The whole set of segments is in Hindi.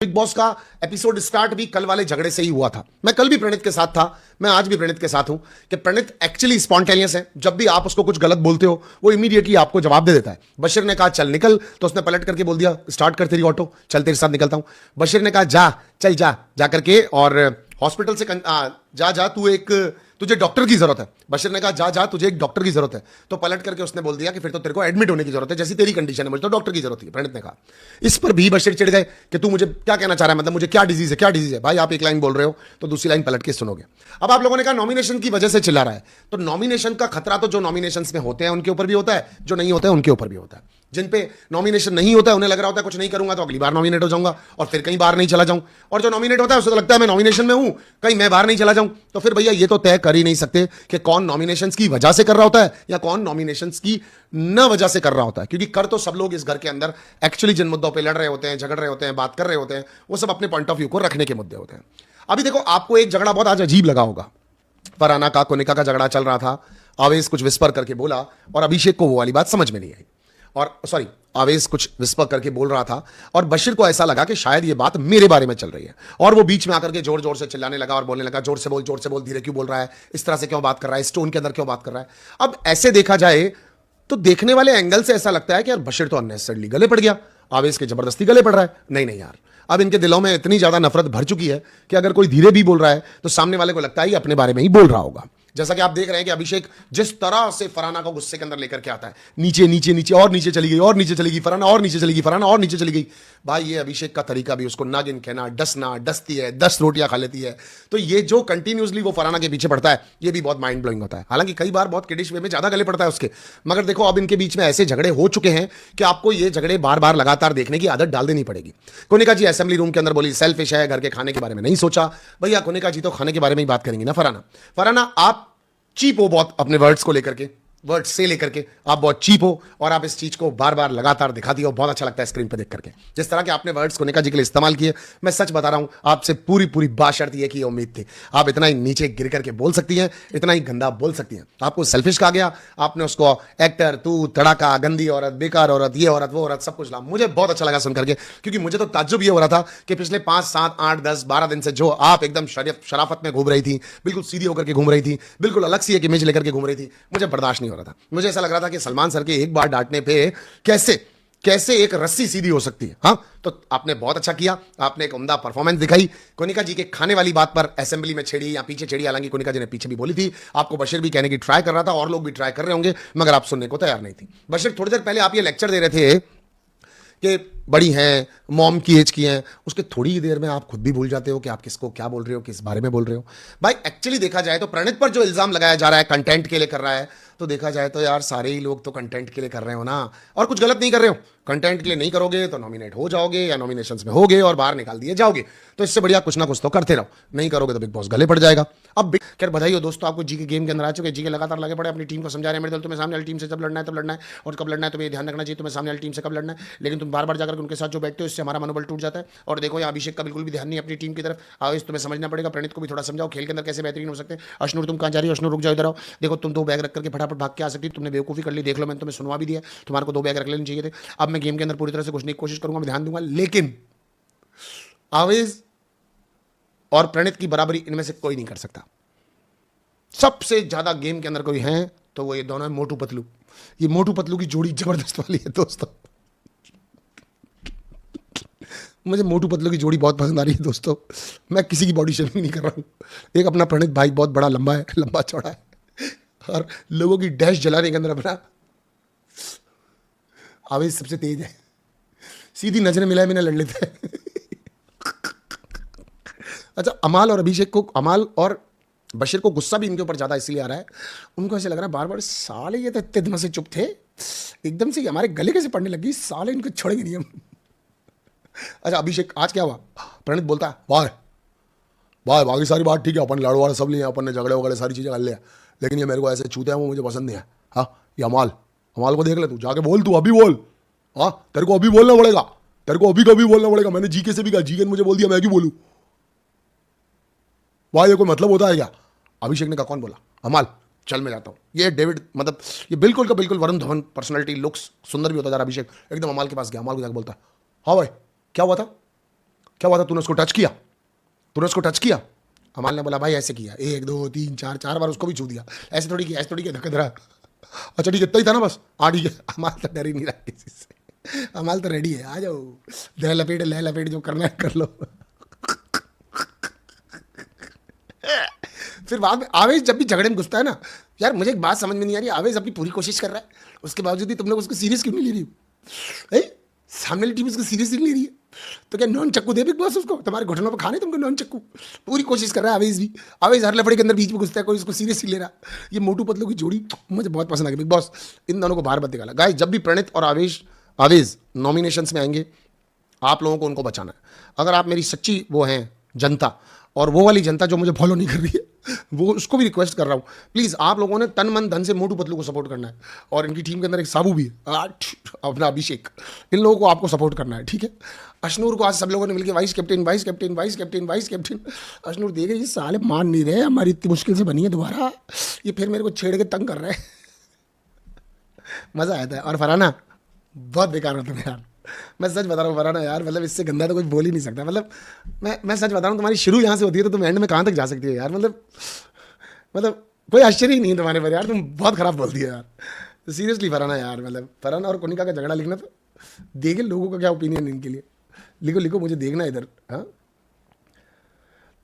बिग बॉस का एपिसोड स्टार्ट भी कल वाले झगड़े से ही हुआ था। मैं कल भी प्रणीत के साथ था, मैं आज भी प्रणीत के साथ हूं कि प्रणीत एक्चुअली स्पॉन्टेनियस है। जब भी आप उसको कुछ गलत बोलते हो वो इमीडिएटली आपको जवाब दे देता है। बशीर ने कहा चल निकल, तो उसने पलट करके बोल दिया स्टार्ट कर तेरी ऑटो, चल तेरे साथ निकलता हूं। बशीर ने कहा जा चल जा करके और हॉस्पिटल से जा तू तुझे डॉक्टर की जरूरत है। बशीर ने कहा जा तुझे एक डॉक्टर की जरूरत है, तो पलट करके उसने बोल दिया कि फिर तो तेरे को एडमिट होने की जरूरत है, जैसी तेरी कंडीशन है मुझे तो डॉक्टर की जरूरत है। प्रणीत ने कहा। इस पर भी बशीर चिढ़ गए कि तू मुझे क्या कहना चाह रहा है, मतलब मुझे क्या डिजीज है। भाई आप एक लाइन बोल रहे हो तो दूसरी लाइन पलट के सुनोगे। अब आप लोगों ने कहा नॉमिनेशन की वजह से चिल्ला रहा है, तो नॉमिनेशन का खतरा तो जो नॉमिनेशन में होते हैं उनके ऊपर भी होता है, जो नहीं होते हैं उनके ऊपर भी होता है। जिन पे नॉमिनेशन नहीं होता है उन्हें लग रहा होता है कुछ नहीं करूंगा तो अगली बार नॉमिनेट हो जाऊंगा और फिर कहीं बाहर नहीं चला जाऊं, और जो नॉमिनेट होता है उसे तो लगता है मैं नॉमिनेशन में हूं कहीं मैं बाहर नहीं चला जाऊं। तो फिर भैया ये तो तय कर ही नहीं सकते कि कौन नॉमिनेशंस की वजह से कर रहा होता है या कौन नॉमिनेशंस की न वजह से कर रहा होता है, क्योंकि कर तो सब लोग इस घर के अंदर एक्चुअली जिन मुद्दों पर लड़ रहे होते हैं, झगड़ रहे होते हैं, बात कर रहे होते हैं, वो सब अपने पॉइंट ऑफ व्यू को रखने के मुद्दे होते हैं। अभी देखो आपको एक झगड़ा बहुत आज अजीब लगा होगा, फरहाना का कोनिका का झगड़ा चल रहा था, आवेश कुछ विस्पर करके बोला और अभिषेक को वो वाली बात समझ में नहीं आई, और सॉरी आवेश कुछ विस्पर करके बोल रहा था और बशीर को ऐसा लगा कि शायद ये बात मेरे बारे में चल रही है, और वो बीच में आकर के जोर जोर से चिल्लाने लगा और बोलने लगा जोर से बोल, धीरे क्यों बोल रहा है, इस तरह से क्यों बात कर रहा है, इस टोन के अंदर क्यों बात कर रहा है। अब ऐसे देखा जाए तो देखने वाले एंगल से ऐसा लगता है कि यार बशीर तो अननेसेसरली गले पड़ गया, आवेश के जबरदस्ती गले पड़ रहा है। नहीं यार, अब इनके दिलों में इतनी ज्यादा नफरत भर चुकी है कि अगर कोई धीरे भी बोल रहा है तो सामने वाले को लगता है ये अपने बारे में ही बोल रहा होगा। जैसा कि आप देख रहे हैं कि अभिषेक जिस तरह से फरहाना को गुस्से के अंदर लेकर के आता है, नीचे नीचे नीचे और नीचे चली गई और नीचे चली गई फरहाना, और नीचे चली गई फरहाना, और नीचे चली गई। भाई ये अभिषेक का तरीका भी, उसको नागिन कहना, डसना, डसती है 10 रोटियां खा लेती है, तो ये जो कंटिन्यूसली वो फरहाना के पीछे पड़ता है ये भी बहुत माइंड ब्लोइंग होता है। हालांकि कई बार बहुत किडिश वे में ज्यादा गले पड़ता है उसके, मगर देखो अब इनके बीच में ऐसे झगड़े हो चुके हैं कि आपको ये झगड़े बार बार लगातार देखने की आदत डाल देनी पड़ेगी। कोनिका जी असेंबली रूम के अंदर बोली सेल्फिश है, घर के खाने के बारे में नहीं सोचा। भैया कोनिका जी तो खाने के बारे में ही बात करेंगी ना। फरहाना आप चीप हो बहुत अपने वर्ड्स को लेकर के, वर्ड्स से लेकर के आप बहुत चीप हो, और आप इस चीज को बार बार लगातार दिखाती हो। बहुत अच्छा लगता है स्क्रीन पर देख करके जिस तरह के आपने वर्ड्स कोनिका जी के लिए इस्तेमाल किए। मैं सच बता रहा हूं आपसे पूरी बाशर्त ये की उम्मीद थी, आप इतना ही नीचे गिर करके बोल सकती हैं, इतना ही गंदा बोल सकती हैं। आपको सेल्फिश कहा गया, आपने उसको एक्टर, तू तड़ाका, गंदी औरत, बेकार औरत, ये औरत, वो औरत, सब कुछ ला। मुझे बहुत अच्छा लगा सुन करके, क्योंकि मुझे तो ताज्जुब ये हो रहा था कि पिछले 5, 7, 8, 10, 12 दिन से जो आप एकदम शराफत में घूम रही थी, बिल्कुल सीधी होकर के घूम रही थी, बिल्कुल अलग सी एक इमेज लेकर के घूम रही थी, मुझे बर्दाश्त नहीं हो रहा था। मुझे ऐसा लग रहा था कि सलमान सर के एक बार डांटने पे कैसे एक रस्सी सीधी हो सकती है। हाँ, तो आपने बहुत अच्छा किया, आपने एक उम्दा परफॉर्मेंस दिखाई। कोनिका जी के खाने वाली बात पर असेंबली में छेड़ी या पीछे छेड़ी, हालांकि कोनिका जी ने पीछे भी बोली थी, आपको बशीर भी कहने की ट्राई कर रहा था और लोग भी ट्राई कर रहे होंगे, मगर आप सुनने को तैयार नहीं थी। बशीर थोड़ी देर पहले आप ये लेक्चर दे रहे थे कि बड़ी हैं, मॉम की एज की हैं, उसके थोड़ी ही देर में आप खुद भी भूल जाते हो कि आप किसको क्या बोल रहे हो, किस बारे में बोल रहे हो। भाई एक्चुअली देखा जाए तो प्रणीत पर जो इल्जाम लगाया जा रहा है कंटेंट के लिए कर रहा है, तो देखा जाए तो यार सारे ही लोग तो कंटेंट के लिए कर रहे हो ना, और कुछ गलत नहीं कर रहे हो। कंटेंट के लिए नहीं करोगे तो नॉमिनेट हो जाओगे या नॉमिनेशंस में होगे और बाहर निकाल दिए जाओगे, तो इससे बढ़िया कुछ ना कुछ तो करते रहो। नहीं करोगे तो बिग बॉस गले पड़ जाएगा। अब खैर बधाई हो दोस्तों, आपको जी के गेम के अंदर आ चुके, जी के लगातार लगे पड़े, अपनी टीम को समझा रहे हैं, मेरे दल तुम्हें सामने वाली टीम से जब लड़ना है तब लड़ना है, और कब लड़ना है तुम्हें ध्यान रखना चाहिए, तुम्हें सामने वाली टीम से कब लड़ना है, लेकिन तुम बार बार जाकर उनके साथ जो बैठते हो इससे हमारा मनोबल टूट जाता है। और देखो यहाँ अभिषेक का बिल्कुल भी ध्यान नहीं अपनी टीम की तरफ। आवेश तुम्हें समझना पड़ेगा, प्रणीत को भी थोड़ा समझाओ खेल के अंदर कैसे बेहतरीन हो सकते हैं। अश्नूर तुम कहाँ जा रही हो, अश्नूर रुक जाओ इधर आओ, देखो तुम 2 बैग रख करके फटाफट भाग के आ सकती, तुमने बेवकूफ़ी कर ली, देख लो मैंने तुम्हें सुनवा भी दिया, तुम्हारे को 2 बैग रख लेने चाहिए थे। अब मैं गेम के अंदर पूरी तरह से घुसने की कोशिश करूंगा, मैं ध्यान दूंगा, लेकिन आवेश और प्रणीत की बराबरी इनमें से कोई नहीं कर सकता। सबसे ज्यादा गेम के अंदर कोई है तो वो ये दोनों है, मोटू पतलू। ये मोटू पतलू की जोड़ी जबरदस्त वाली है दोस्तों, मुझे मोटू पतलू की जोड़ी बहुत पसंद आ रही है दोस्तों। मैं किसी की बॉडी शेमिंग नहीं कर रहा हूँ, एक अपना प्रणीत भाई बहुत बड़ा लंबा है, लंबा चौड़ा है, और लोगों की डैश जलाने के अंदर अपना आवेश सबसे तेज है, सीधी नजरें मिलाए बिना लड़ लेते हैं। अच्छा, अमाल और अभिषेक को, अमाल और बशीर को गुस्सा भी इनके ऊपर ज्यादा इसलिए आ रहा है, उनको ऐसे लग रहा है बार बार साले ये तो इतने दिनों से चुप थे, एकदम से हमारे गले कैसे पड़ने लगी, साले इनको छोड़ेंगे नहीं हम। अच्छा अभिषेक आज क्या हुआ, प्रणीत बोलता है वाह वाह बाकी सारी बात ठीक है, अपन लड़ो वाले सब लिए, अपन ने झगड़े वगड़े सारी चीजें कर लिया, लेकिन ये मेरे को ऐसे छूते हैं वो मुझे पसंद नहीं है। हाँ ये अमाल को देख ले, तू जाके बोल, तू अभी बोल, हाँ तेरे को अभी बोलना पड़ेगा, तेरे को अभी कभी बोलना पड़ेगा। मैंने जीके से भी कहा, जीके ने मुझे बोल दिया मैं क्यों बोलूं, वाह ये कोई मतलब होता है क्या। अभिषेक ने कहा कौन बोला, अमाल, चल मैं जाता हूँ। ये डेविड मतलब ये बिल्कुल का बिल्कुल वरुण धवन पर्सनालिटी, लुक्स सुंदर भी होता जा रहा। अभिषेक एकदम अमाल के पास गया, अमाल को जाकर बोलता है हाँ भाई क्या हुआ था, क्या हुआ था, तूने उसको टच किया, तूने उसको टच किया? अमाल ने बोला भाई ऐसे किया, 1 2 3 4 4 बार उसको भी छू दिया, ऐसे थोड़ी किया, ऐसे थोड़ी किया, धक्का धरा। अच्छा ठीक है, इतना ही था ना बस, ठीक है। अमाल तो डर ही नहीं रहा किसी से, अमाल तो रेडी है, आ जाओ, लह लपेट जो करना है कर लो। फिर बाद में आवेश जब भी झगड़े में घुसता है ना, यार मुझे एक बात समझ में नहीं आ रही, आवेश अपनी पूरी कोशिश कर रहा है, उसके बावजूद भी तुम लोग उसको सीरियस क्यों नहीं ले रही हो? सामने वाली टीम उसको सीरियस नहीं ले रही है, तो क्या नॉन चक्कू दे बिग बॉस उसको? तुम्हारे घुटनों पर खाने तुमको नॉन चक्कू? पूरी कोशिश कर रहा है आवेश भी, आवेश हर लफड़े के अंदर बीच में घुसता है, कोई उसको सीरियस नहीं ले रहा। ये मोटू पतलू की जोड़ी मुझे बहुत पसंद आ गई। बिग बॉस इन दोनों को बाहर मत निकाला गाइस। जब भी प्रणीत और आवेश नॉमिनेशंस में आएंगे, आप लोगों को उनको बचाना है। अगर आप मेरी सच्ची वो हैं जनता, और वो वाली जनता जो मुझे फॉलो नहीं कर रही है, वो उसको भी रिक्वेस्ट कर रहा हूँ, प्लीज़ आप लोगों ने तन मन धन से मोटू पतलू को सपोर्ट करना है। और इनकी टीम के अंदर एक साबू भी है, अपना अभिषेक, इन लोगों को आपको सपोर्ट करना है, ठीक है। अशनूर को आज सब लोगों ने मिलकर vice captain vice captain vice captain vice captain, Ashnoor देख ये साले मान नहीं रहे, हमारी इतनी मुश्किल से बनी है दोबारा, ये फिर मेरे को छेड़ के तंग कर रहे हैं। मज़ा आता है। और फरहाना बहुत बेकार होता है यार, मैं सच बता रहा हूँ फरहाना यार, मतलब इससे गंदा तो कुछ बोल ही नहीं सकता। मतलब मैं सच बता रहा हूँ, तुम्हारी शुरू यहाँ से होती है तो तुम एंड में कहाँ तक जा सकती हो यार। मतलब कोई आश्चर्य ही नहीं है तुम्हारे पर यार, तुम बहुत खराब बोलती है यार। तो सीरियसली फरहाना यार, मतलब फरहाना और कोनिका का झगड़ा लिखना, तो देखे लोगों का क्या ओपिनियन इनके लिए, लिखो लिखो, मुझे देखना इधर। हाँ,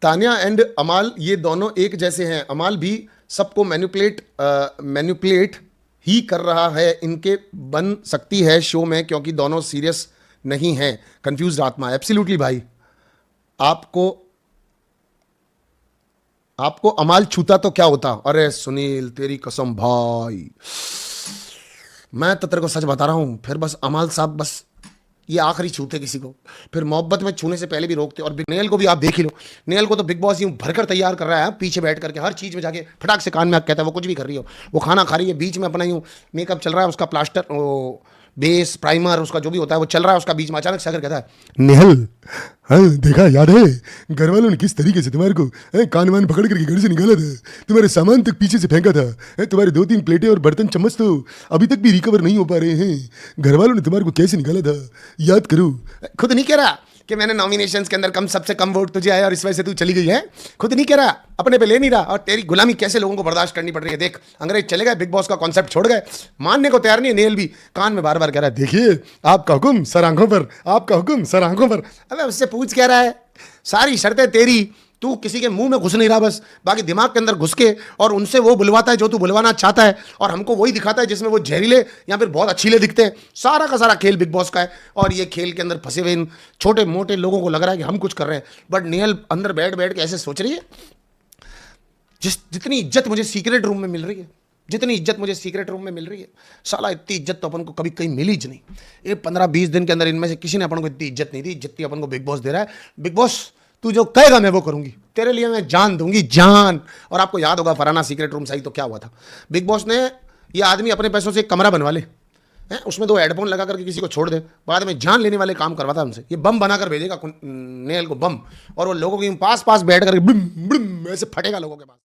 तानिया एंड अमाल ये दोनों एक जैसे हैं, अमाल भी सबको मैन्युपुलेट ही कर रहा है, इनके बन सकती है शो में क्योंकि दोनों सीरियस नहीं हैं। कंफ्यूज आत्मा। एब्सोल्युटली भाई, आपको अमाल छूता तो क्या होता? अरे सुनील तेरी कसम भाई, मैं तो तेरे को सच बता रहा हूं, फिर बस अमाल साहब बस ये आखिरी छूते किसी को, फिर मोहब्बत में छूने से पहले भी रोकते। और नेल को भी आप देख ही लो, नेल को तो बिग बॉस यूं भरकर तैयार कर रहा है, पीछे बैठ करके हर चीज़ में जाके फटाक से कान में कहता है, वो कुछ भी कर रही हो, वो खाना खा रही है, बीच में अपना यूं मेकअप चल रहा है, उसका प्लास्टर, बेस प्राइमर, उसका जो भी होता है वो चल रहा है, उसका बीच में अचानक से आकर कहता है, नेहल हाँ देखा, याद है घर वालों ने किस तरीके से तुम्हारे को कान वान पकड़ करके घर से निकाला था, तुम्हारे सामान तक पीछे से फेंका था, तुम्हारे 2-3 प्लेटें और बर्तन चम्मच तो अभी तक भी रिकवर नहीं हो पा रहे हैं, घर वालों ने तुम्हारे को कैसे निकाला था, याद करो। खुद नहीं कह रहा कि मैंने नॉमिनेशंस के अंदर सबसे कम वोट तुझे आया और इस वजह से तू चली गई है, खुद नहीं कह रहा, अपने पे ले नहीं रहा। और तेरी गुलामी कैसे लोगों को बर्दाश्त करनी पड़ रही है, देख अंग्रेज चले गए, बिग बॉस का कॉन्सेप्ट छोड़ गए, मानने को तैयार नहीं है। नेल भी कान में बार बार कह रहा है, देखिए आपका हुक्म सर आंखों पर, आपका हुक्म सर आंखों पर। अबे उससे पूछ कह रहा है, सारी शर्तें तेरी, तू किसी के मुंह में घुस नहीं रहा, बस बाकी दिमाग के अंदर घुस के और उनसे वो बुलवाता है जो तू बुलवाना चाहता है, और हमको वही दिखाता है जिसमें वो जहरीले या फिर बहुत अच्छीले दिखते हैं। सारा का सारा खेल बिग बॉस का है, और ये खेल के अंदर फंसे हुए इन छोटे मोटे लोगों को लग रहा है कि हम कुछ कर रहे हैं, बट नेहल अंदर बैठ बैठ के ऐसे सोच रही है, जितनी इज्जत मुझे सीक्रेट रूम में मिल रही है, जितनी इज्जत मुझे सीक्रेट रूम में मिल रही है, साला इतनी इज्जत तो अपन को कभी कहीं मिली ज नहीं। ये 15-20 दिन के अंदर इनमें से किसी ने अपन को इतनी इज्जत नहीं दी जितनी अपन को बिग बॉस दे रहा है। बिग बॉस तू जो कहेगा मैं वो करूंगी, तेरे लिए मैं जान दूंगी, जान। और आपको याद होगा फरहाना सीक्रेट रूम सही तो क्या हुआ था, बिग बॉस ने ये आदमी अपने पैसों से एक कमरा बनवा ले, उसमें 2 हेडफोन लगा करके किसी को छोड़ दे, बाद में जान लेने वाले काम करवाता हमसे, ये बम बनाकर भेजेगा नेल को बम, और वो लोगों के पास बैठ करके ऐसे फटेगा लोगों के पास।